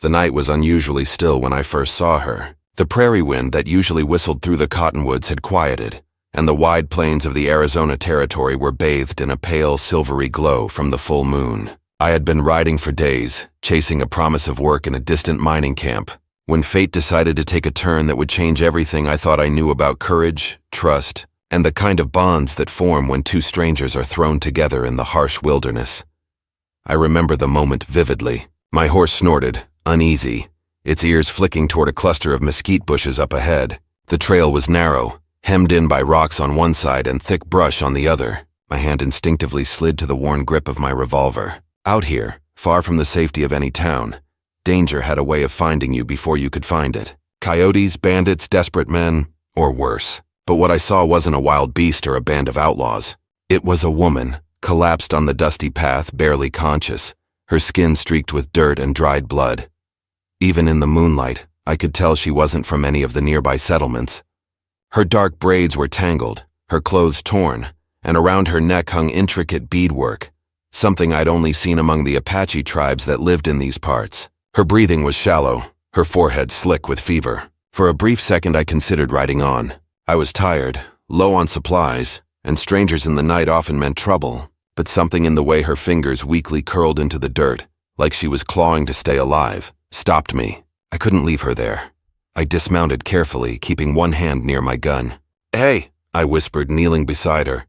The night was unusually still when I first saw her. The prairie wind that usually whistled through the cottonwoods had quieted, and the wide plains of the Arizona Territory were bathed in a pale, silvery glow from the full moon. I had been riding for days, chasing a promise of work in a distant mining camp, when fate decided to take a turn that would change everything I thought I knew about courage, trust, and the kind of bonds that form when two strangers are thrown together in the harsh wilderness. I remember the moment vividly. My horse snorted, uneasy, its ears flicking toward a cluster of mesquite bushes up ahead. The trail was narrow, hemmed in by rocks on one side and thick brush on the other. My hand instinctively slid to the worn grip of my revolver. Out here, far from the safety of any town, danger had a way of finding you before you could find it. Coyotes, bandits, desperate men, or worse. But what I saw wasn't a wild beast or a band of outlaws. It was a woman, collapsed on the dusty path, barely conscious, her skin streaked with dirt and dried blood. Even in the moonlight, I could tell she wasn't from any of the nearby settlements. Her dark braids were tangled, her clothes torn, and around her neck hung intricate beadwork, something I'd only seen among the Apache tribes that lived in these parts. Her breathing was shallow, her forehead slick with fever. For a brief second I considered riding on. I was tired, low on supplies, and strangers in the night often meant trouble, but something in the way her fingers weakly curled into the dirt, like she was clawing to stay alive, stopped me. I couldn't leave her there. I dismounted carefully, keeping one hand near my gun. "Hey," I whispered, kneeling beside her.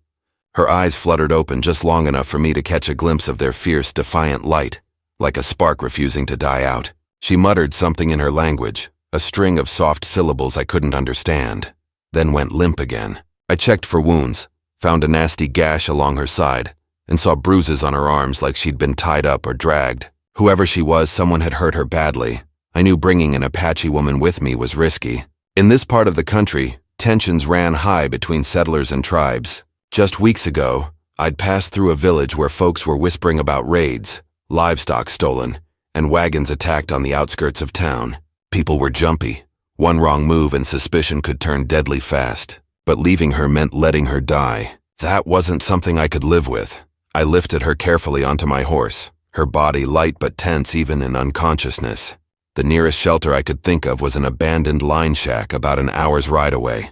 Her eyes fluttered open just long enough for me to catch a glimpse of their fierce, defiant light, like a spark refusing to die out. She muttered something in her language, a string of soft syllables I couldn't understand, then went limp again. I checked for wounds, found a nasty gash along her side, and saw bruises on her arms like she'd been tied up or dragged. Whoever she was, someone had hurt her badly. I knew bringing an Apache woman with me was risky. In this part of the country, tensions ran high between settlers and tribes. Just weeks ago, I'd passed through a village where folks were whispering about raids, livestock stolen, and wagons attacked on the outskirts of town. People were jumpy. One wrong move and suspicion could turn deadly fast. But leaving her meant letting her die. That wasn't something I could live with. I lifted her carefully onto my horse, her body light but tense even in unconsciousness. The nearest shelter I could think of was an abandoned line shack about an hour's ride away,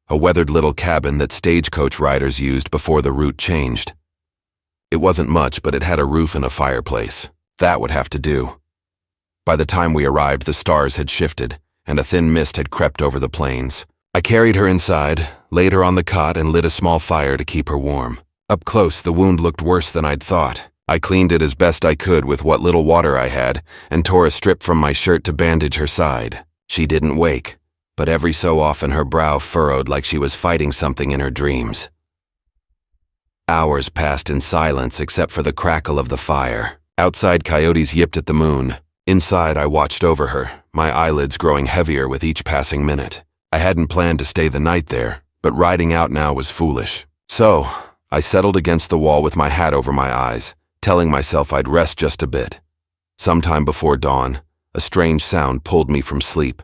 a weathered little cabin that stagecoach riders used before the route changed. It wasn't much, but it had a roof and a fireplace. That would have to do. By the time we arrived, the stars had shifted, and a thin mist had crept over the plains. I carried her inside, laid her on the cot, and lit a small fire to keep her warm. Up close, the wound looked worse than I'd thought. I cleaned it as best I could with what little water I had, and tore a strip from my shirt to bandage her side. She didn't wake, but every so often her brow furrowed like she was fighting something in her dreams. Hours passed in silence except for the crackle of the fire. Outside, coyotes yipped at the moon. Inside, I watched over her, my eyelids growing heavier with each passing minute. I hadn't planned to stay the night there, but riding out now was foolish. So, I settled against the wall with my hat over my eyes, telling myself I'd rest just a bit. Sometime before dawn, a strange sound pulled me from sleep.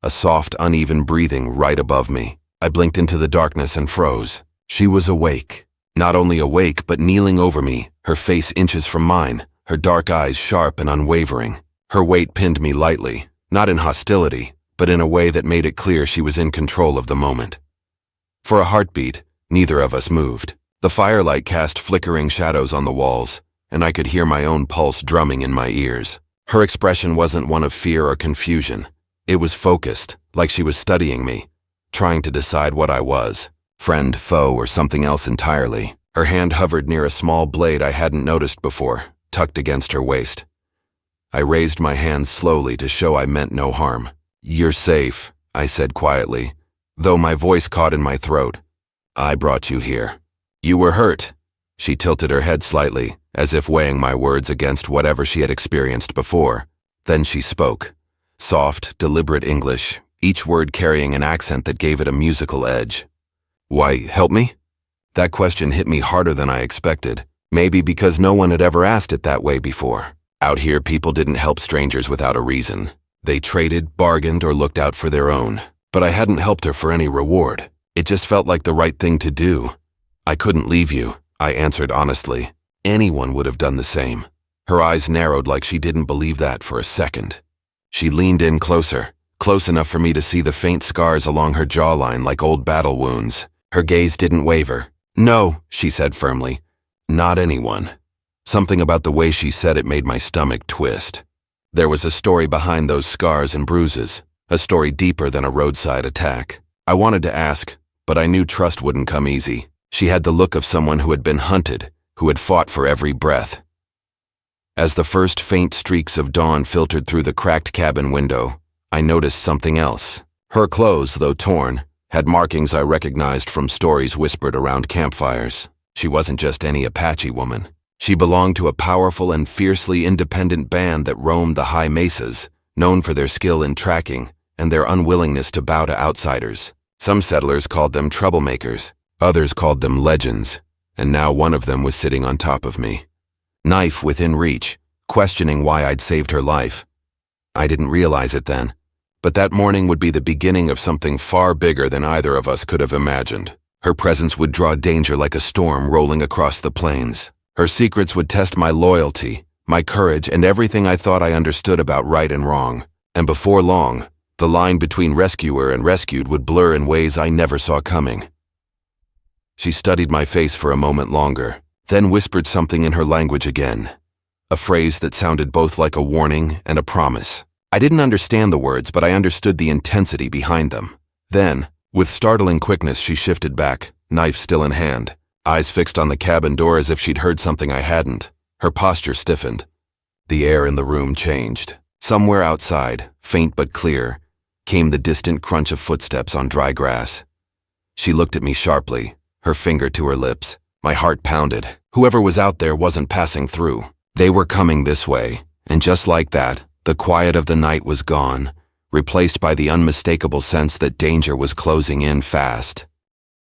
A soft, uneven breathing right above me. I blinked into the darkness and froze. She was awake. Not only awake, but kneeling over me, her face inches from mine, her dark eyes sharp and unwavering. Her weight pinned me lightly, not in hostility, but in a way that made it clear she was in control of the moment. For a heartbeat, neither of us moved. The firelight cast flickering shadows on the walls, and I could hear my own pulse drumming in my ears. Her expression wasn't one of fear or confusion. It was focused, like she was studying me, trying to decide what I was, friend, foe, or something else entirely. Her hand hovered near a small blade I hadn't noticed before, tucked against her waist. I raised my hands slowly to show I meant no harm. "You're safe," I said quietly, though my voice caught in my throat. "I brought you here. You were hurt." She tilted her head slightly, as if weighing my words against whatever she had experienced before. Then she spoke. Soft, deliberate English, each word carrying an accent that gave it a musical edge. "Why, help me?" That question hit me harder than I expected, maybe because no one had ever asked it that way before. Out here, people didn't help strangers without a reason. They traded, bargained, or looked out for their own. But I hadn't helped her for any reward. It just felt like the right thing to do. "I couldn't leave you," I answered honestly. Anyone would have done the same. Her eyes narrowed like she didn't believe that for a second. She leaned in closer, close enough for me to see the faint scars along her jawline like old battle wounds. Her gaze didn't waver. "No," she said firmly. "Not anyone." Something about the way she said it made my stomach twist. There was a story behind those scars and bruises, a story deeper than a roadside attack. I wanted to ask, but I knew trust wouldn't come easy. She had the look of someone who had been hunted, who had fought for every breath. As the first faint streaks of dawn filtered through the cracked cabin window, I noticed something else. Her clothes, though torn, had markings I recognized from stories whispered around campfires. She wasn't just any Apache woman. She belonged to a powerful and fiercely independent band that roamed the high mesas, known for their skill in tracking and their unwillingness to bow to outsiders. Some settlers called them troublemakers, others called them legends, and now one of them was sitting on top of me. Knife within reach, questioning why I'd saved her life. I didn't realize it then, but that morning would be the beginning of something far bigger than either of us could have imagined. Her presence would draw danger like a storm rolling across the plains. Her secrets would test my loyalty, my courage, and everything I thought I understood about right and wrong. And before long, the line between rescuer and rescued would blur in ways I never saw coming. She studied my face for a moment longer, then whispered something in her language again, a phrase that sounded both like a warning and a promise. I didn't understand the words, but I understood the intensity behind them. Then, with startling quickness, she shifted back, knife still in hand, eyes fixed on the cabin door as if she'd heard something I hadn't. Her posture stiffened. The air in the room changed. Somewhere outside, faint but clear, came the distant crunch of footsteps on dry grass. She looked at me sharply, her finger to her lips. My heart pounded. Whoever was out there wasn't passing through. They were coming this way, and just like that, the quiet of the night was gone, replaced by the unmistakable sense that danger was closing in fast.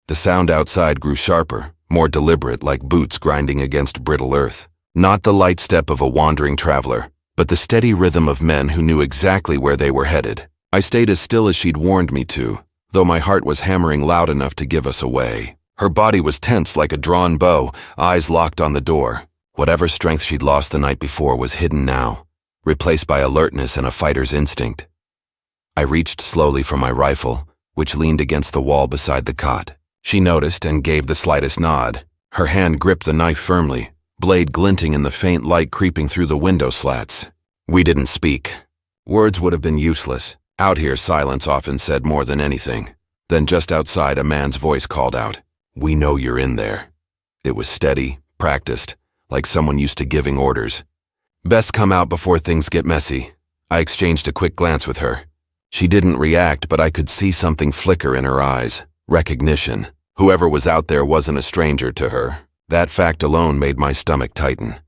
The sound outside grew sharper, more deliberate, like boots grinding against brittle earth. Not the light step of a wandering traveler, but the steady rhythm of men who knew exactly where they were headed. I stayed as still as she'd warned me to, though my heart was hammering loud enough to give us away. Her body was tense like a drawn bow, eyes locked on the door. Whatever strength she'd lost the night before was hidden now, replaced by alertness and a fighter's instinct. I reached slowly for my rifle, which leaned against the wall beside the cot. She noticed and gave the slightest nod. Her hand gripped the knife firmly, blade glinting in the faint light creeping through the window slats. We didn't speak. Words would have been useless. Out here, silence often said more than anything. Then just outside, a man's voice called out, "We know you're in there." It was steady, practiced, like someone used to giving orders. "Best come out before things get messy." I exchanged a quick glance with her. She didn't react, but I could see something flicker in her eyes. Recognition. Whoever was out there wasn't a stranger to her. That fact alone made my stomach tighten.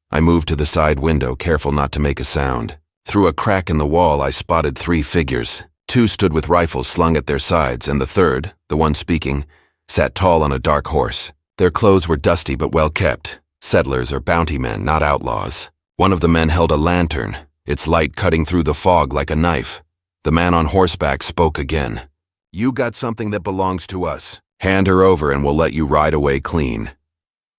I moved to the side window, careful not to make a sound. Through a crack in the wall, I spotted 3 figures. 2 stood with rifles slung at their sides, and the third, the one speaking, sat tall on a dark horse. Their clothes were dusty but well kept. Settlers or bounty men, not outlaws. One of the men held a lantern, its light cutting through the fog like a knife. The man on horseback spoke again. "You got something that belongs to us. Hand her over and we'll let you ride away clean."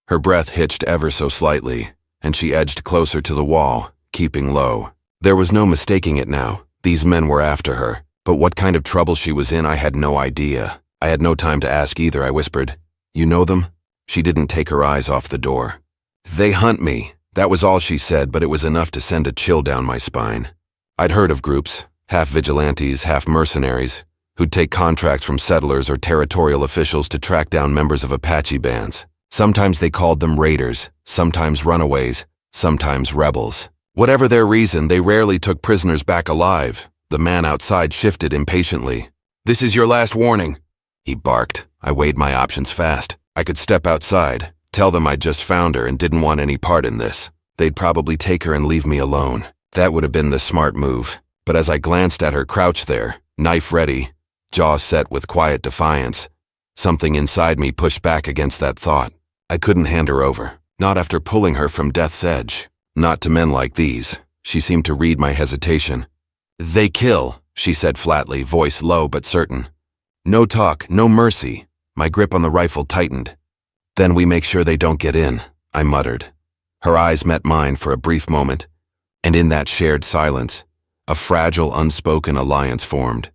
Her breath hitched ever so slightly, and she edged closer to the wall, keeping low. There was no mistaking it now. These men were after her. But what kind of trouble she was in, I had no idea. I had no time to ask either, I whispered. "You know them?" She didn't take her eyes off the door. "They hunt me." That was all she said, but it was enough to send a chill down my spine. I'd heard of groups, half vigilantes, half mercenaries, who'd take contracts from settlers or territorial officials to track down members of Apache bands. Sometimes they called them raiders, sometimes runaways, sometimes rebels. Whatever their reason, they rarely took prisoners back alive. The man outside shifted impatiently. "This is your last warning," he barked. I weighed my options fast. I could step outside, tell them I'd just found her and didn't want any part in this. They'd probably take her and leave me alone. That would have been the smart move. But as I glanced at her crouched there, knife ready, jaw set with quiet defiance, something inside me pushed back against that thought. I couldn't hand her over, not after pulling her from death's edge. Not to men like these. She seemed to read my hesitation. "They kill," she said flatly, voice low but certain. "No talk, no mercy." My grip on the rifle tightened. "Then we make sure they don't get in," I muttered. Her eyes met mine for a brief moment, and in that shared silence, A fragile, unspoken alliance formed.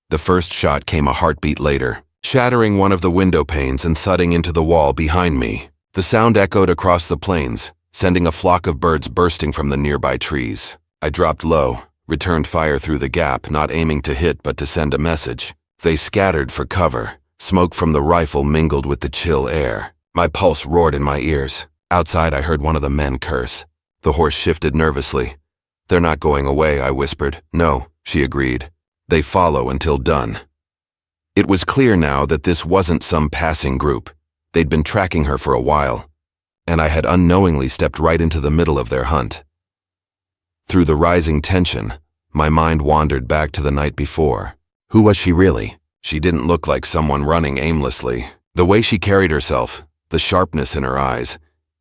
The first shot came a heartbeat later, shattering one of the window panes and thudding into the wall behind me. The sound echoed across the plains, sending a flock of birds bursting from the nearby trees. I dropped low, returned fire through the gap, not aiming to hit but to send a message. They scattered for cover. Smoke from the rifle mingled with the chill air. My pulse roared in my ears. Outside, I heard one of the men curse. The horse shifted nervously. "They're not going away," I whispered. "No," she agreed. "They follow until done." It was clear now that this wasn't some passing group. They'd been tracking her for a while, and I had unknowingly stepped right into the middle of their hunt. Through the rising tension, my mind wandered back to the night before. Who was she really? She didn't look like someone running aimlessly. The way she carried herself, the sharpness in her eyes,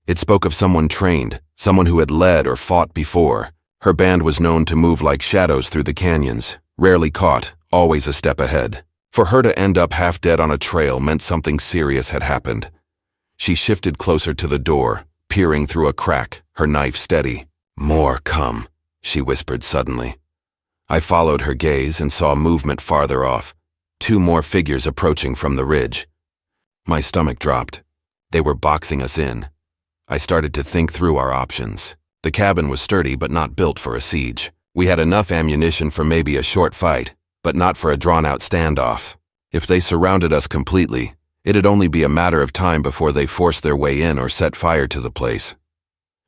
it spoke of someone trained, someone who had led or fought before. Her band was known to move like shadows through the canyons, rarely caught, always a step ahead. For her to end up half dead on a trail meant something serious had happened. She shifted closer to the door, peering through a crack, her knife steady. "More come," she whispered suddenly. I followed her gaze and saw movement farther off. 2 more figures approaching from the ridge. My stomach dropped. They were boxing us in. I started to think through our options. The cabin was sturdy but not built for a siege. We had enough ammunition for maybe a short fight, but not for a drawn-out standoff. If they surrounded us completely, it'd only be a matter of time before they forced their way in or set fire to the place.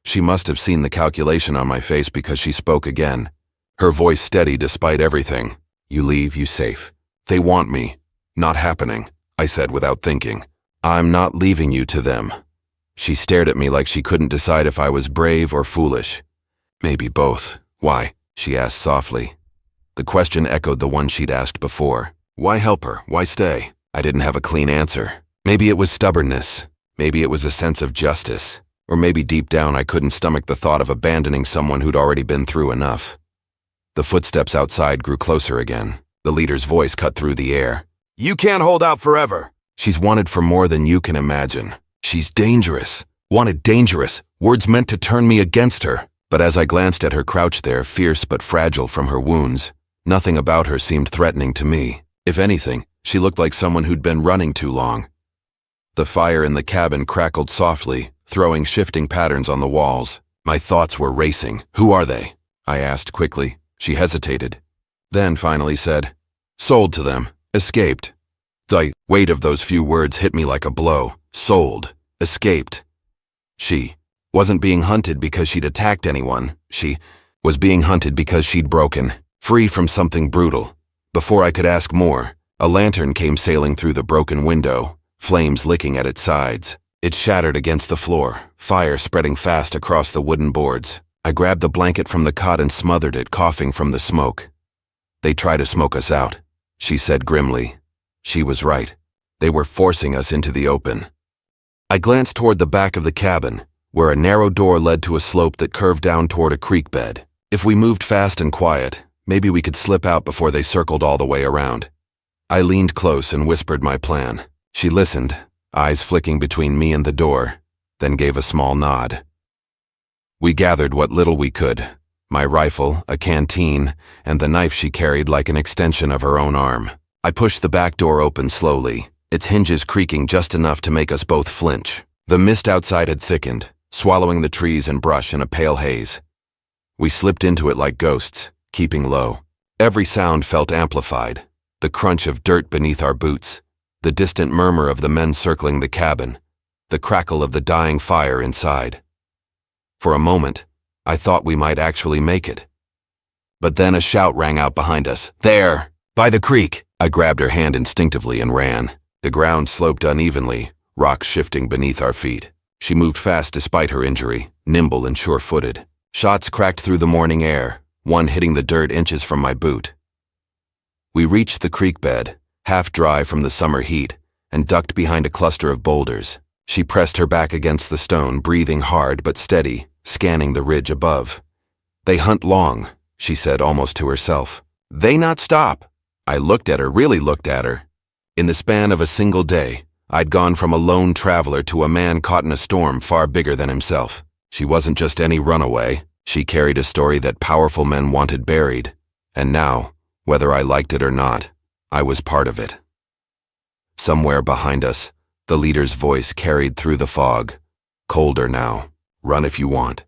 She must have seen the calculation on my face because she spoke again. Her voice steady despite everything. "You leave, you safe. They want me." "Not happening," I said without thinking. "I'm not leaving you to them." She stared at me like she couldn't decide if I was brave or foolish. "Maybe both." "Why?" she asked softly. The question echoed the one she'd asked before. Why help her? Why stay? I didn't have a clean answer. Maybe it was stubbornness. Maybe it was a sense of justice. Or maybe deep down I couldn't stomach the thought of abandoning someone who'd already been through enough. The footsteps outside grew closer again. The leader's voice cut through the air. "You can't hold out forever." "She's wanted for more than you can imagine. She's dangerous. Wanted dangerous. Words meant to turn me against her." But as I glanced at her crouched there, fierce but fragile from her wounds, nothing about her seemed threatening to me. If anything, she looked like someone who'd been running too long. The fire in the cabin crackled softly, throwing shifting patterns on the walls. My thoughts were racing. "Who are they?" I asked quickly. She hesitated. Then finally said, "Sold to them. Escaped." The weight of those few words hit me like a blow. Sold. Escaped. She wasn't being hunted because she'd attacked anyone. She was being hunted because she'd broken, free from something brutal. Before I could ask more, a lantern came sailing through the broken window, flames licking at its sides. It shattered against the floor, fire spreading fast across the wooden boards. I grabbed the blanket from the cot and smothered it, coughing from the smoke. "They try to smoke us out," she said grimly. She was right. They were forcing us into the open. I glanced toward the back of the cabin, where a narrow door led to a slope that curved down toward a creek bed. If we moved fast and quiet, maybe we could slip out before they circled all the way around. I leaned close and whispered my plan. She listened, eyes flicking between me and the door, then gave a small nod. We gathered what little we could, my rifle, a canteen, and the knife she carried like an extension of her own arm. I pushed the back door open slowly, its hinges creaking just enough to make us both flinch. The mist outside had thickened, swallowing the trees and brush in a pale haze. We slipped into it like ghosts, keeping low. Every sound felt amplified, the crunch of dirt beneath our boots, the distant murmur of the men circling the cabin, the crackle of the dying fire inside. For a moment, I thought we might actually make it. But then a shout rang out behind us. "There! By the creek!" I grabbed her hand instinctively and ran. The ground sloped unevenly, rocks shifting beneath our feet. She moved fast despite her injury, nimble and sure-footed. Shots cracked through the morning air, one hitting the dirt inches from my boot. We reached the creek bed, half dry from the summer heat, and ducked behind a cluster of boulders. She pressed her back against the stone, breathing hard but steady, scanning the ridge above. "They hunt long," she said almost to herself. "They not stop." I looked at her, really looked at her. In the span of a single day, I'd gone from a lone traveler to a man caught in a storm far bigger than himself. She wasn't just any runaway. She carried a story that powerful men wanted buried, And now, whether I liked it or not, I was part of it. Somewhere behind us, the leader's voice carried through the fog. Colder now. Run if you want.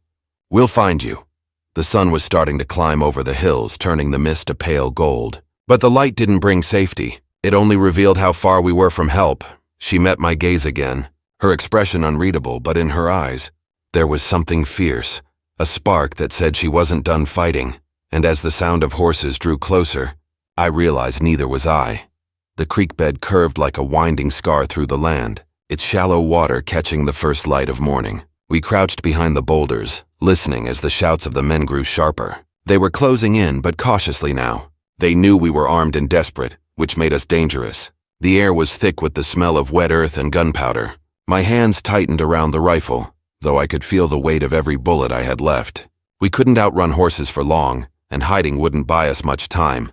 We'll find you. The sun was starting to climb over the hills, turning the mist to pale gold. But the light didn't bring safety. It only revealed how far we were from help. She met my gaze again, her expression unreadable, but in her eyes, there was something fierce, a spark that said she wasn't done fighting. And as the sound of horses drew closer, I realized neither was I. The creek bed curved like a winding scar through the land, its shallow water catching the first light of morning. We crouched behind the boulders, listening as the shouts of the men grew sharper. They were closing in, but cautiously now. They knew we were armed and desperate, which made us dangerous. The air was thick with the smell of wet earth and gunpowder. My hands tightened around the rifle, though I could feel the weight of every bullet I had left. We couldn't outrun horses for long, and hiding wouldn't buy us much time.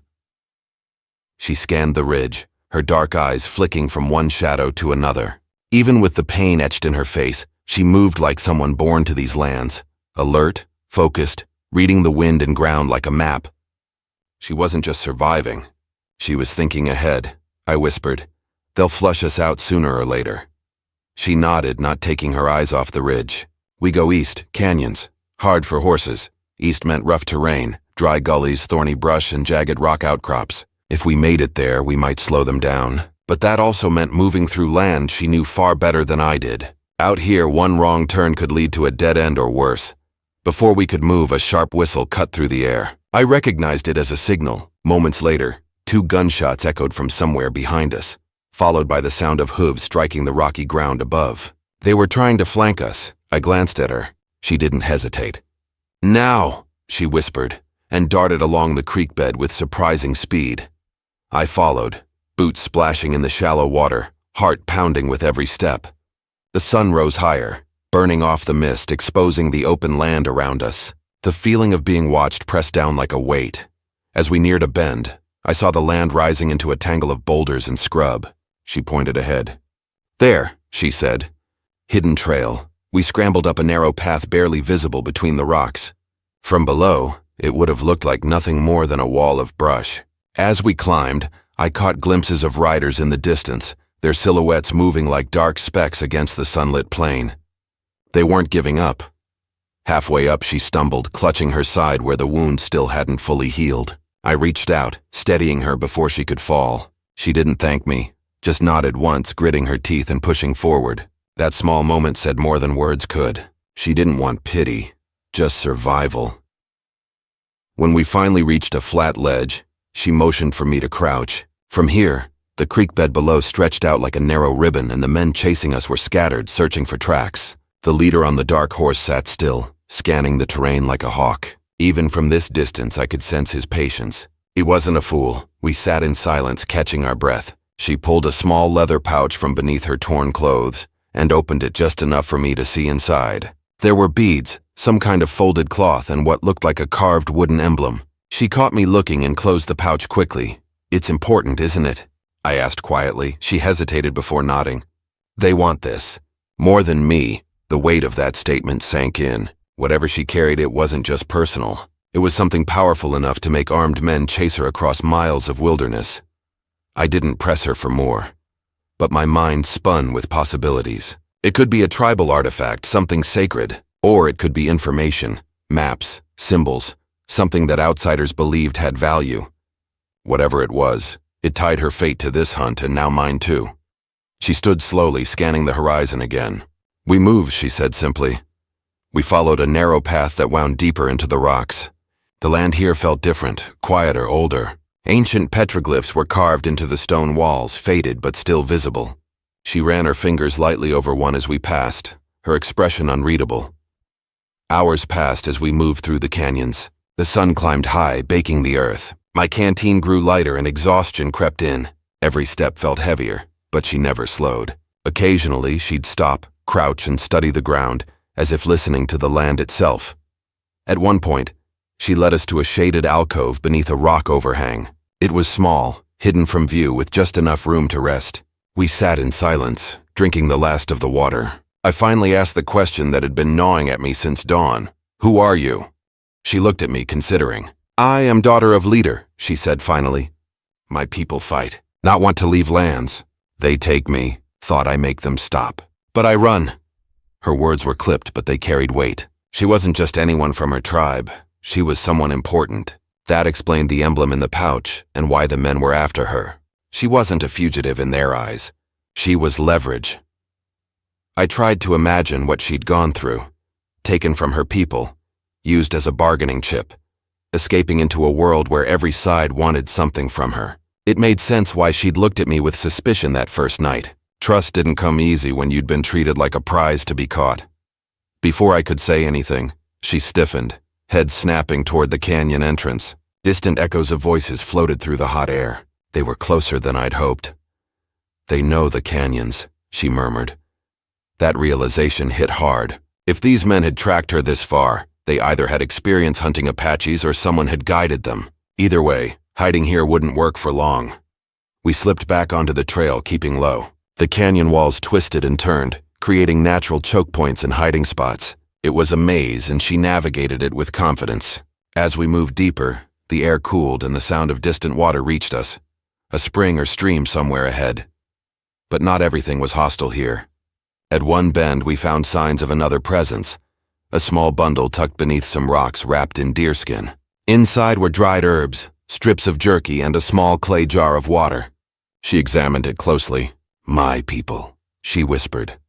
She scanned the ridge, her dark eyes flicking from one shadow to another. Even with the pain etched in her face, she moved like someone born to these lands, alert, focused, reading the wind and ground like a map. She wasn't just surviving. She was thinking ahead. I whispered, "They'll flush us out sooner or later." She nodded, not taking her eyes off the ridge. "We go east, canyons. Hard for horses." East meant rough terrain, dry gullies, thorny brush, and jagged rock outcrops. If we made it there, we might slow them down. But that also meant moving through land she knew far better than I did. Out here, one wrong turn could lead to a dead end or worse. Before we could move, a sharp whistle cut through the air. I recognized it as a signal. Moments later, 2 gunshots echoed from somewhere behind us, followed by the sound of hooves striking the rocky ground above. They were trying to flank us. I glanced at her. She didn't hesitate. "Now!" she whispered, and darted along the creek bed with surprising speed. I followed, boots splashing in the shallow water, heart pounding with every step. The sun rose higher, burning off the mist, exposing the open land around us. The feeling of being watched pressed down like a weight. As we neared a bend, I saw the land rising into a tangle of boulders and scrub. She pointed ahead. "There," she said. Hidden trail. We scrambled up a narrow path barely visible between the rocks. From below, it would have looked like nothing more than a wall of brush. As we climbed, I caught glimpses of riders in the distance, their silhouettes moving like dark specks against the sunlit plain. They weren't giving up. Halfway up, she stumbled, clutching her side where the wound still hadn't fully healed. I reached out, steadying her before she could fall. She didn't thank me, just nodded once, gritting her teeth and pushing forward. That small moment said more than words could. She didn't want pity, just survival. When we finally reached a flat ledge, she motioned for me to crouch. From here, the creek bed below stretched out like a narrow ribbon, and the men chasing us were scattered, searching for tracks. The leader on the dark horse sat still, scanning the terrain like a hawk. Even from this distance, I could sense his patience. He wasn't a fool. We sat in silence, catching our breath. She pulled a small leather pouch from beneath her torn clothes and opened it just enough for me to see inside. There were beads, some kind of folded cloth, and what looked like a carved wooden emblem. She caught me looking and closed the pouch quickly. "It's important, isn't it?" I asked quietly. She hesitated before nodding. "They want this. More than me." The weight of that statement sank in. Whatever she carried, it wasn't just personal. It was something powerful enough to make armed men chase her across miles of wilderness. I didn't press her for more, but my mind spun with possibilities. It could be a tribal artifact, something sacred, or it could be information, maps, symbols, something that outsiders believed had value. Whatever it was, it tied her fate to this hunt and now mine too. She stood slowly, scanning the horizon again. "We moved," she said simply. We followed a narrow path that wound deeper into the rocks. The land here felt different, quieter, older. Ancient petroglyphs were carved into the stone walls, faded but still visible. She ran her fingers lightly over one as we passed, her expression unreadable. Hours passed as we moved through the canyons. The sun climbed high, baking the earth. My canteen grew lighter and exhaustion crept in. Every step felt heavier, but she never slowed. Occasionally, she'd stop, crouch, and study the ground, as if listening to the land itself. At one point, she led us to a shaded alcove beneath a rock overhang. It was small, hidden from view, with just enough room to rest. We sat in silence, drinking the last of the water. I finally asked the question that had been gnawing at me since dawn. "Who are you?" She looked at me, considering. I am daughter of leader, she said finally. My people fight, not want to leave lands. They take me, thought I make them stop. But I run. Her words were clipped, but they carried weight. She wasn't just anyone from her tribe. She was someone important. That explained the emblem in the pouch and why the men were after her. She wasn't a fugitive in their eyes. She was leverage. I tried to imagine what she'd gone through. Taken from her people, used as a bargaining chip, escaping into a world where every side wanted something from her. It made sense why she'd looked at me with suspicion that first night. Trust didn't come easy when you'd been treated like a prize to be caught. Before I could say anything, she stiffened, head snapping toward the canyon entrance. Distant echoes of voices floated through the hot air. They were closer than I'd hoped. They know the canyons, she murmured. That realization hit hard. If these men had tracked her this far, they either had experience hunting Apaches or someone had guided them. Either way, hiding here wouldn't work for long. We slipped back onto the trail, keeping low. The canyon walls twisted and turned, creating natural choke points and hiding spots. It was a maze, and she navigated it with confidence. As we moved deeper, the air cooled and the sound of distant water reached us. A spring or stream somewhere ahead. But not everything was hostile here. At one bend, we found signs of another presence. A small bundle tucked beneath some rocks wrapped in deerskin. Inside were dried herbs, strips of jerky, and a small clay jar of water. She examined it closely. My people, she whispered.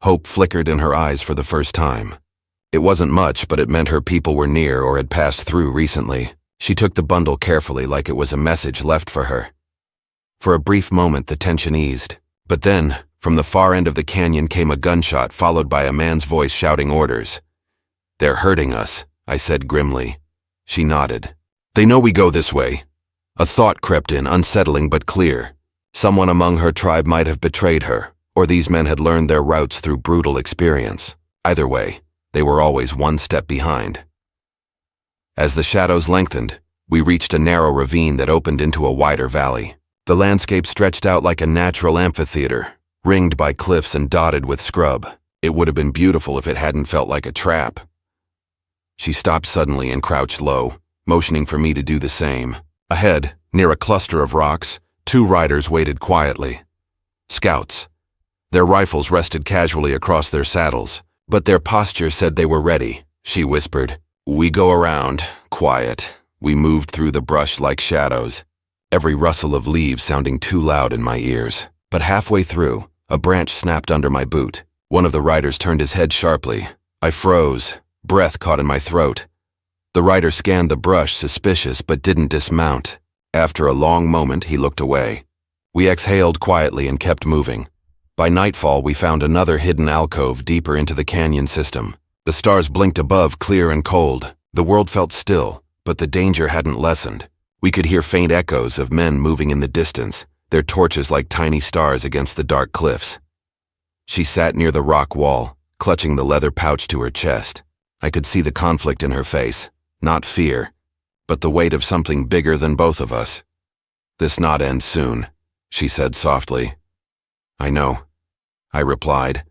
Hope flickered in her eyes for the first time. It wasn't much, but it meant her people were near or had passed through recently. She took the bundle carefully like it was a message left for her. For a brief moment, the tension eased. But then, from the far end of the canyon came a gunshot followed by a man's voice shouting orders. They're hurting us, I said grimly. She nodded. They know we go this way. A thought crept in, unsettling but clear. Someone among her tribe might have betrayed her, or these men had learned their routes through brutal experience. Either way, they were always one step behind. As the shadows lengthened, we reached a narrow ravine that opened into a wider valley. The landscape stretched out like a natural amphitheater, ringed by cliffs and dotted with scrub. It would have been beautiful if it hadn't felt like a trap. She stopped suddenly and crouched low, motioning for me to do the same. Ahead, near a cluster of rocks, 2 riders waited quietly. Scouts. Their rifles rested casually across their saddles, but their posture said they were ready, she whispered. We go around, quiet. We moved through the brush like shadows, every rustle of leaves sounding too loud in my ears. But halfway through, a branch snapped under my boot. One of the riders turned his head sharply. I froze, breath caught in my throat. The rider scanned the brush, suspicious, but didn't dismount. After a long moment, he looked away. We exhaled quietly and kept moving. By nightfall, we found another hidden alcove deeper into the canyon system. The stars blinked above, clear and cold. The world felt still, but the danger hadn't lessened. We could hear faint echoes of men moving in the distance, their torches like tiny stars against the dark cliffs. She sat near the rock wall, clutching the leather pouch to her chest. I could see the conflict in her face, not fear, but the weight of something bigger than both of us. This not end soon, she said softly. I know, I replied.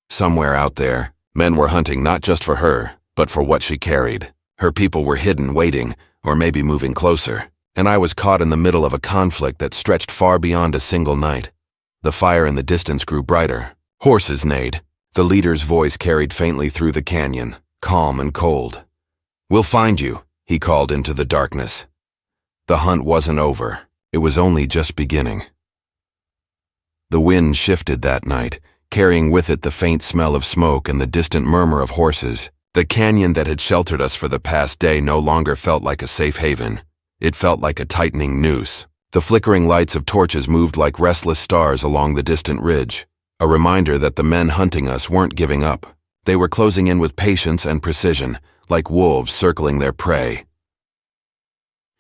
Somewhere out there, men were hunting not just for her, but for what she carried. Her people were hidden, waiting, or maybe moving closer, and I was caught in the middle of a conflict that stretched far beyond a single night. The fire in the distance grew brighter. Horses neighed. The leader's voice carried faintly through the canyon, calm and cold. We'll find you, he called into the darkness. The hunt wasn't over. It was only just beginning. The wind shifted that night, carrying with it the faint smell of smoke and the distant murmur of horses. The canyon that had sheltered us for the past day no longer felt like a safe haven. It felt like a tightening noose. The flickering lights of torches moved like restless stars along the distant ridge, a reminder that the men hunting us weren't giving up. They were closing in with patience and precision, like wolves circling their prey.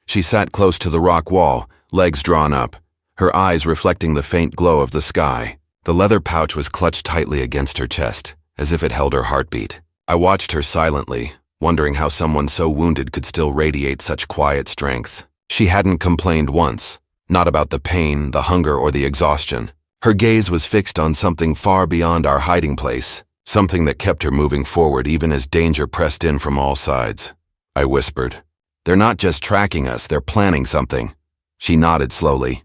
She sat close to the rock wall, legs drawn up, her eyes reflecting the faint glow of the sky. The leather pouch was clutched tightly against her chest, as if it held her heartbeat. I watched her silently, wondering how someone so wounded could still radiate such quiet strength. She hadn't complained once, not about the pain, the hunger, or the exhaustion. Her gaze was fixed on something far beyond our hiding place, something that kept her moving forward even as danger pressed in from all sides. I whispered, They're not just tracking us, they're planning something. She nodded slowly.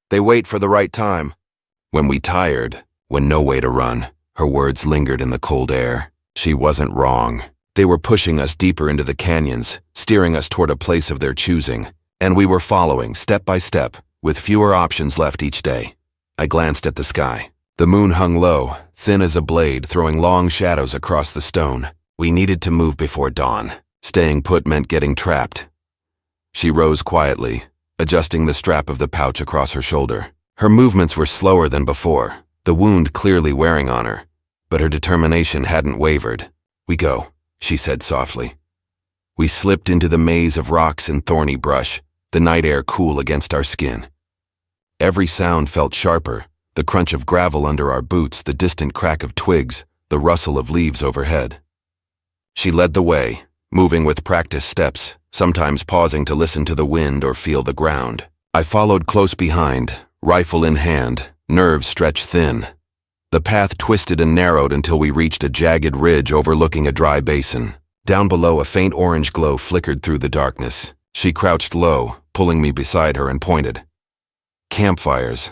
They wait for the right time. When we tired, when no way to run, her words lingered in the cold air. She wasn't wrong. They were pushing us deeper into the canyons, steering us toward a place of their choosing, and we were following, step by step, with fewer options left each day. I glanced at the sky. The moon hung low, thin as a blade, throwing long shadows across the stone. We needed to move before dawn. Staying put meant getting trapped. She rose quietly, adjusting the strap of the pouch across her shoulder. Her movements were slower than before, the wound clearly wearing on her, but her determination hadn't wavered. "We go," she said softly. We slipped into the maze of rocks and thorny brush, the night air cool against our skin. Every sound felt sharper, the crunch of gravel under our boots, the distant crack of twigs, the rustle of leaves overhead. She led the way, moving with practiced steps, sometimes pausing to listen to the wind or feel the ground. I followed close behind, rifle in hand, nerves stretched thin. The path twisted and narrowed until we reached a jagged ridge overlooking a dry basin. Down below, a faint orange glow flickered through the darkness. She crouched low, pulling me beside her, and pointed. Campfires.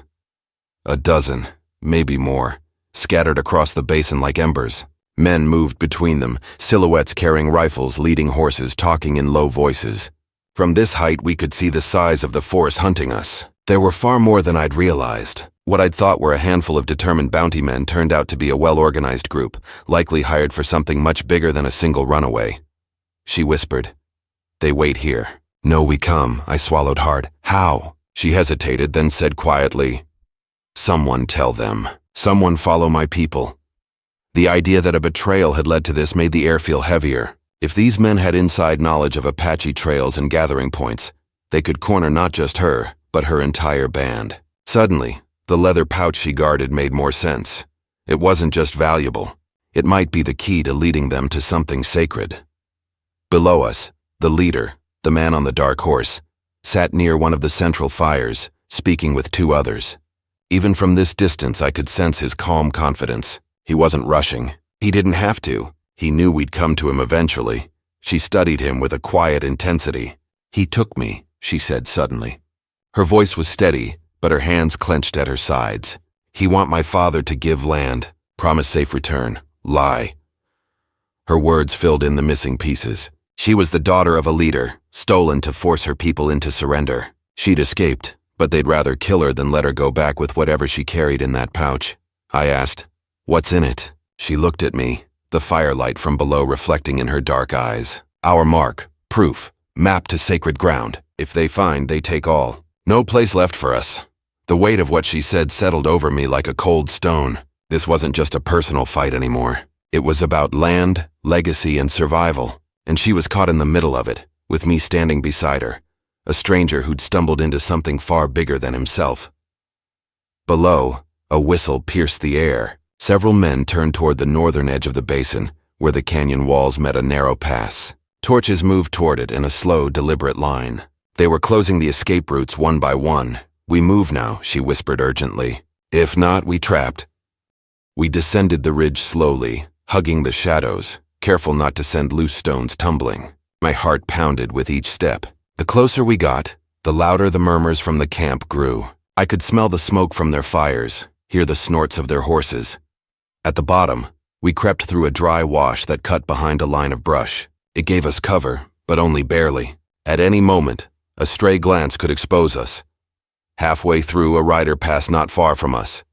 A dozen, maybe more, scattered across the basin like embers. Men moved between them, silhouettes carrying rifles, leading horses, talking in low voices. From this height, we could see the size of the force hunting us. There were far more than I'd realized. What I'd thought were a handful of determined bounty men turned out to be a well-organized group, likely hired for something much bigger than a single runaway. She whispered, "They wait here." "No, we come," I swallowed hard. "How?" She hesitated, then said quietly, "Someone tell them. Someone follow my people." The idea that a betrayal had led to this made the air feel heavier. If these men had inside knowledge of Apache trails and gathering points, they could corner not just her, but her entire band. Suddenly, the leather pouch she guarded made more sense. It wasn't just valuable. It might be the key to leading them to something sacred. Below us, the leader, the man on the dark horse, sat near one of the central fires, speaking with two others. Even from this distance, I could sense his calm confidence. He wasn't rushing. He didn't have to. He knew we'd come to him eventually. She studied him with a quiet intensity. "He took me," she said suddenly. Her voice was steady, but her hands clenched at her sides. "He want my father to give land, promise safe return, lie." Her words filled in the missing pieces. She was the daughter of a leader, stolen to force her people into surrender. She'd escaped, but they'd rather kill her than let her go back with whatever she carried in that pouch. I asked, "What's in it?" She looked at me, the firelight from below reflecting in her dark eyes. "Our mark, proof, map to sacred ground. If they find, they take all. No place left for us." The weight of what she said settled over me like a cold stone. This wasn't just a personal fight anymore. It was about land, legacy, and survival. And she was caught in the middle of it, with me standing beside her, a stranger who'd stumbled into something far bigger than himself. Below, a whistle pierced the air. Several men turned toward the northern edge of the basin, where the canyon walls met a narrow pass. Torches moved toward it in a slow, deliberate line. They were closing the escape routes one by one. "We move now," she whispered urgently. "If not, we trapped." We descended the ridge slowly, hugging the shadows, careful not to send loose stones tumbling. My heart pounded with each step. The closer we got, the louder the murmurs from the camp grew. I could smell the smoke from their fires, hear the snorts of their horses. At the bottom, we crept through a dry wash that cut behind a line of brush. It gave us cover, but only barely. At any moment, a stray glance could expose us. Halfway through, a rider passed not far from us.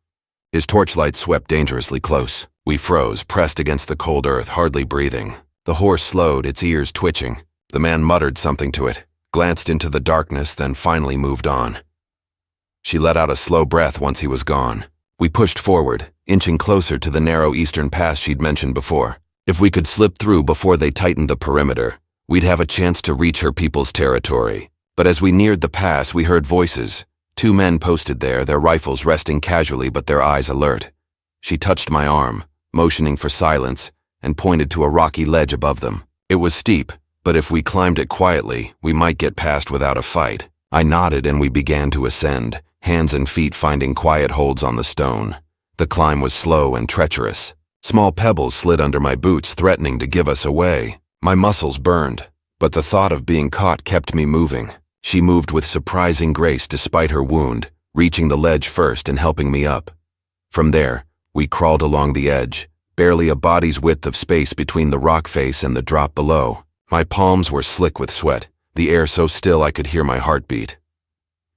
His torchlight swept dangerously close. We froze, pressed against the cold earth, hardly breathing. The horse slowed, its ears twitching. The man muttered something to it, glanced into the darkness, then finally moved on. She let out a slow breath once he was gone. We pushed forward, inching closer to the narrow eastern pass she'd mentioned before. If we could slip through before they tightened the perimeter, we'd have a chance to reach her people's territory. But as we neared the pass, we heard voices. Two men posted there, their rifles resting casually but their eyes alert. She touched my arm, motioning for silence, and pointed to a rocky ledge above them. It was steep, but if we climbed it quietly, we might get past without a fight. I nodded and we began to ascend, hands and feet finding quiet holds on the stone. The climb was slow and treacherous. Small pebbles slid under my boots, threatening to give us away. My muscles burned, but the thought of being caught kept me moving. She moved with surprising grace despite her wound, reaching the ledge first and helping me up. From there, we crawled along the edge, barely a body's width of space between the rock face and the drop below. My palms were slick with sweat, the air so still I could hear my heartbeat.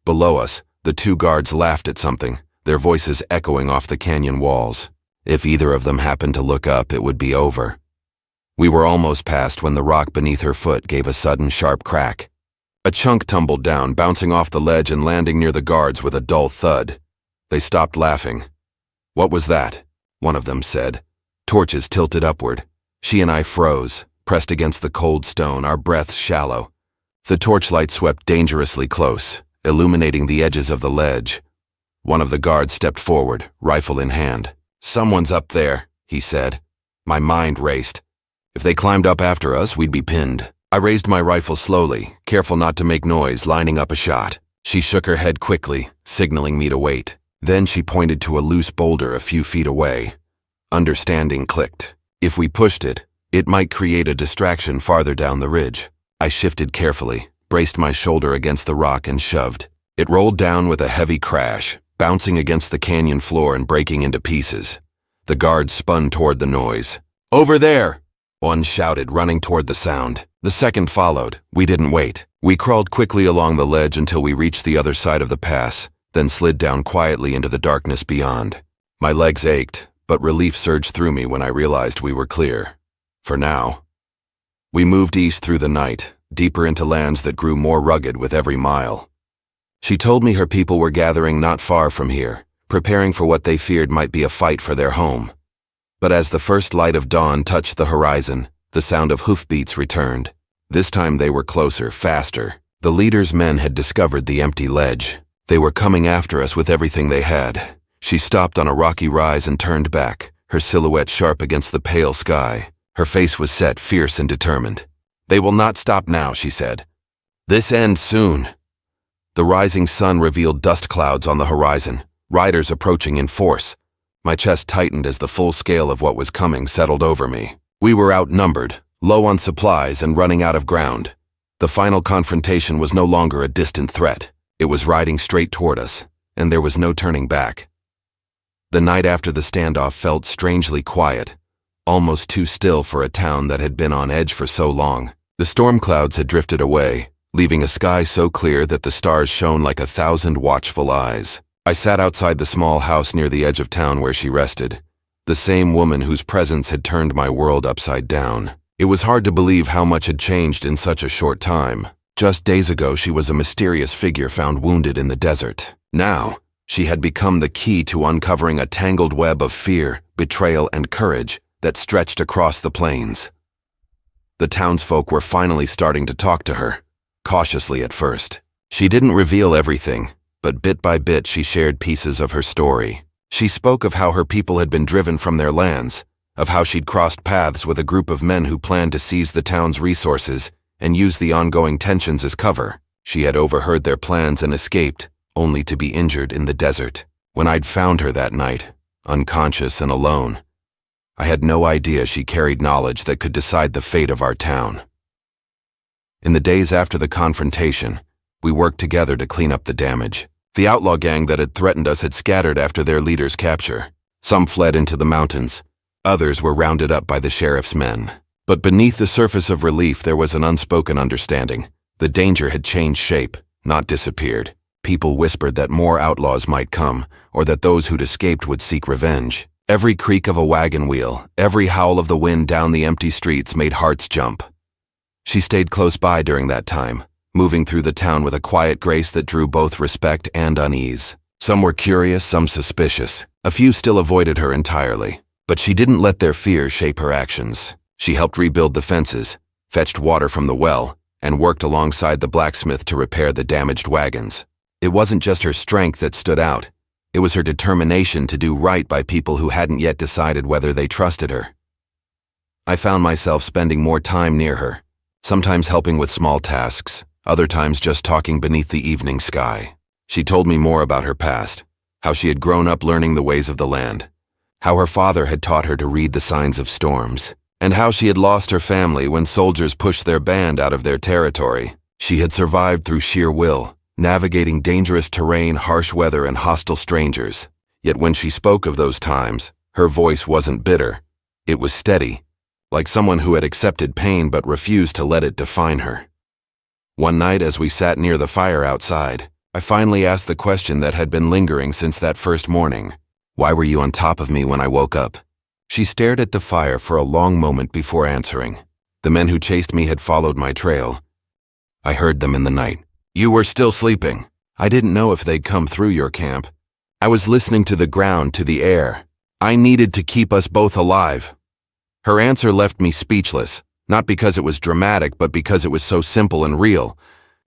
Below us, the two guards laughed at something, their voices echoing off the canyon walls. If either of them happened to look up, it would be over. We were almost past when the rock beneath her foot gave a sudden sharp crack. A chunk tumbled down, bouncing off the ledge and landing near the guards with a dull thud. They stopped laughing. "What was that?" one of them said. Torches tilted upward. She and I froze, pressed against the cold stone, our breaths shallow. The torchlight swept dangerously close, illuminating the edges of the ledge. One of the guards stepped forward, rifle in hand. "Someone's up there," he said. My mind raced. If they climbed up after us, we'd be pinned. I raised my rifle slowly, careful not to make noise, lining up a shot. She shook her head quickly, signaling me to wait. Then she pointed to a loose boulder a few feet away. Understanding clicked. If we pushed it, it might create a distraction farther down the ridge. I shifted carefully, braced my shoulder against the rock and shoved. It rolled down with a heavy crash, bouncing against the canyon floor and breaking into pieces. The guards spun toward the noise. "Over there!" one shouted, running toward the sound. The second followed. We didn't wait. We crawled quickly along the ledge until we reached the other side of the pass, then slid down quietly into the darkness beyond. My legs ached, but relief surged through me when I realized we were clear. For now. We moved east through the night, deeper into lands that grew more rugged with every mile. She told me her people were gathering not far from here, preparing for what they feared might be a fight for their home. But as the first light of dawn touched the horizon, the sound of hoofbeats returned. This time they were closer, faster. The leader's men had discovered the empty ledge. They were coming after us with everything they had. She stopped on a rocky rise and turned back, her silhouette sharp against the pale sky. Her face was set, fierce and determined. "They will not stop now," she said. "This ends soon." The rising sun revealed dust clouds on the horizon, riders approaching in force. My chest tightened as the full scale of what was coming settled over me. We were outnumbered, low on supplies and running out of ground. The final confrontation was no longer a distant threat. It was riding straight toward us, and there was no turning back. The night after the standoff felt strangely quiet, almost too still for a town that had been on edge for so long. The storm clouds had drifted away, leaving a sky so clear that the stars shone like 1,000 watchful eyes. I sat outside the small house near the edge of town where she rested, the same woman whose presence had turned my world upside down. It was hard to believe how much had changed in such a short time. Just days ago, she was a mysterious figure found wounded in the desert. Now, she had become the key to uncovering a tangled web of fear, betrayal, and courage that stretched across the plains. The townsfolk were finally starting to talk to her, cautiously at first. She didn't reveal everything, but bit by bit she shared pieces of her story. She spoke of how her people had been driven from their lands, of how she'd crossed paths with a group of men who planned to seize the town's resources and use the ongoing tensions as cover. She had overheard their plans and escaped, only to be injured in the desert. When I'd found her that night, unconscious and alone, I had no idea she carried knowledge that could decide the fate of our town. In the days after the confrontation, we worked together to clean up the damage. The outlaw gang that had threatened us had scattered after their leader's capture. Some fled into the mountains. Others were rounded up by the sheriff's men. But beneath the surface of relief there was an unspoken understanding. The danger had changed shape, not disappeared. People whispered that more outlaws might come, or that those who'd escaped would seek revenge. Every creak of a wagon wheel, every howl of the wind down the empty streets made hearts jump. She stayed close by during that time, moving through the town with a quiet grace that drew both respect and unease. Some were curious, some suspicious. A few still avoided her entirely. But she didn't let their fear shape her actions. She helped rebuild the fences, fetched water from the well, and worked alongside the blacksmith to repair the damaged wagons. It wasn't just her strength that stood out. It was her determination to do right by people who hadn't yet decided whether they trusted her. I found myself spending more time near her, sometimes helping with small tasks, other times just talking beneath the evening sky. She told me more about her past, how she had grown up learning the ways of the land, how her father had taught her to read the signs of storms, and how she had lost her family when soldiers pushed their band out of their territory. She had survived through sheer will, navigating dangerous terrain, harsh weather, and hostile strangers. Yet when she spoke of those times, her voice wasn't bitter. It was steady, like someone who had accepted pain but refused to let it define her. One night as we sat near the fire outside, I finally asked the question that had been lingering since that first morning. Why were you on top of me when I woke up? She stared at the fire for a long moment before answering. The men who chased me had followed my trail. I heard them in the night. You were still sleeping. I didn't know if they'd come through your camp. I was listening to the ground, to the air. I needed to keep us both alive. Her answer left me speechless, not because it was dramatic, but because it was so simple and real.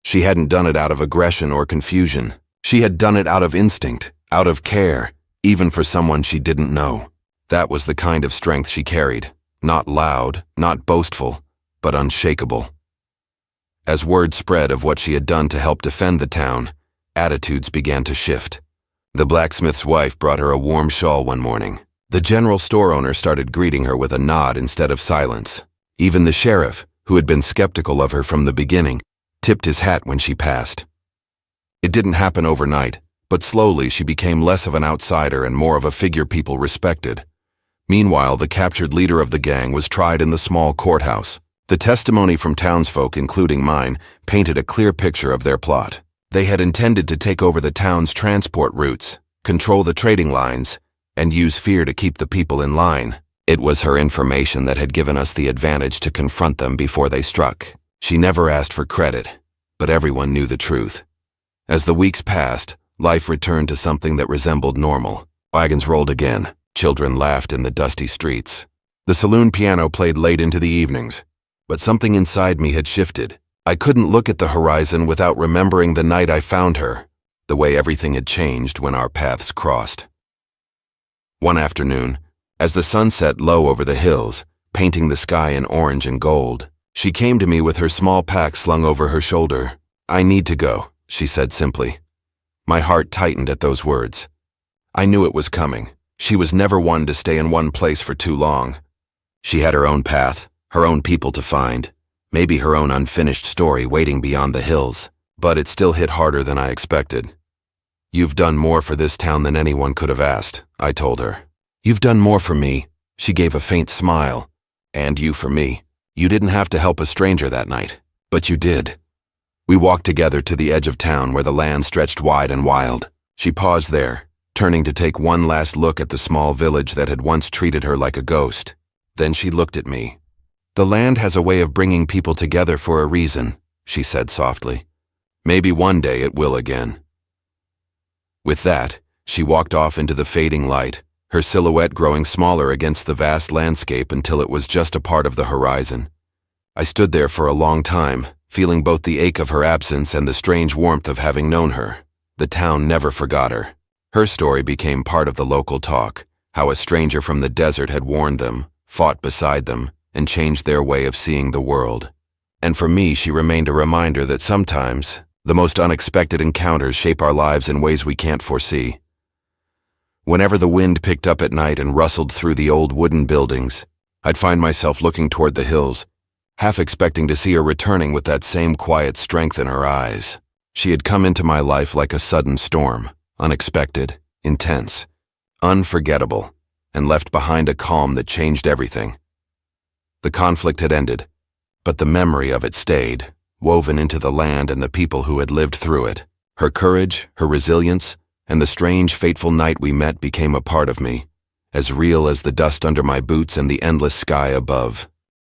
She hadn't done it out of aggression or confusion. She had done it out of instinct, out of care, even for someone she didn't know. That was the kind of strength she carried. Not loud, not boastful, but unshakable. As word spread of what she had done to help defend the town, attitudes began to shift. The blacksmith's wife brought her a warm shawl one morning. The general store owner started greeting her with a nod instead of silence. Even the sheriff, who had been skeptical of her from the beginning, tipped his hat when she passed. It didn't happen overnight, but slowly she became less of an outsider and more of a figure people respected. Meanwhile, the captured leader of the gang was tried in the small courthouse. The testimony from townsfolk, including mine, painted a clear picture of their plot. They had intended to take over the town's transport routes, control the trading lines, and use fear to keep the people in line. It was her information that had given us the advantage to confront them before they struck. She never asked for credit, but everyone knew the truth. As the weeks passed, life returned to something that resembled normal. Wagons rolled again. Children laughed in the dusty streets. The saloon piano played late into the evenings, but something inside me had shifted. I couldn't look at the horizon without remembering the night I found her, the way everything had changed when our paths crossed. One afternoon, as the sun set low over the hills, painting the sky in orange and gold, she came to me with her small pack slung over her shoulder. I need to go, she said simply. My heart tightened at those words. I knew it was coming. She was never one to stay in one place for too long. She had her own path, her own people to find, maybe her own unfinished story waiting beyond the hills. But it still hit harder than I expected. You've done more for this town than anyone could have asked, I told her. You've done more for me. She gave a faint smile. And you for me. You didn't have to help a stranger that night, but you did. We walked together to the edge of town where the land stretched wide and wild. She paused there, turning to take one last look at the small village that had once treated her like a ghost. Then she looked at me. The land has a way of bringing people together for a reason, she said softly. Maybe one day it will again. With that, she walked off into the fading light, her silhouette growing smaller against the vast landscape until it was just a part of the horizon. I stood there for a long time, feeling both the ache of her absence and the strange warmth of having known her. The town never forgot her. Her story became part of the local talk, how a stranger from the desert had warned them, fought beside them, and changed their way of seeing the world. And for me, she remained a reminder that sometimes the most unexpected encounters shape our lives in ways we can't foresee. Whenever the wind picked up at night and rustled through the old wooden buildings, I'd find myself looking toward the hills, half expecting to see her returning with that same quiet strength in her eyes. She had come into my life like a sudden storm, unexpected, intense, unforgettable, and left behind a calm that changed everything. The conflict had ended, but the memory of it stayed, woven into the land and the people who had lived through it. Her courage, her resilience, and the strange, fateful night we met became a part of me, as real as the dust under my boots and the endless sky above.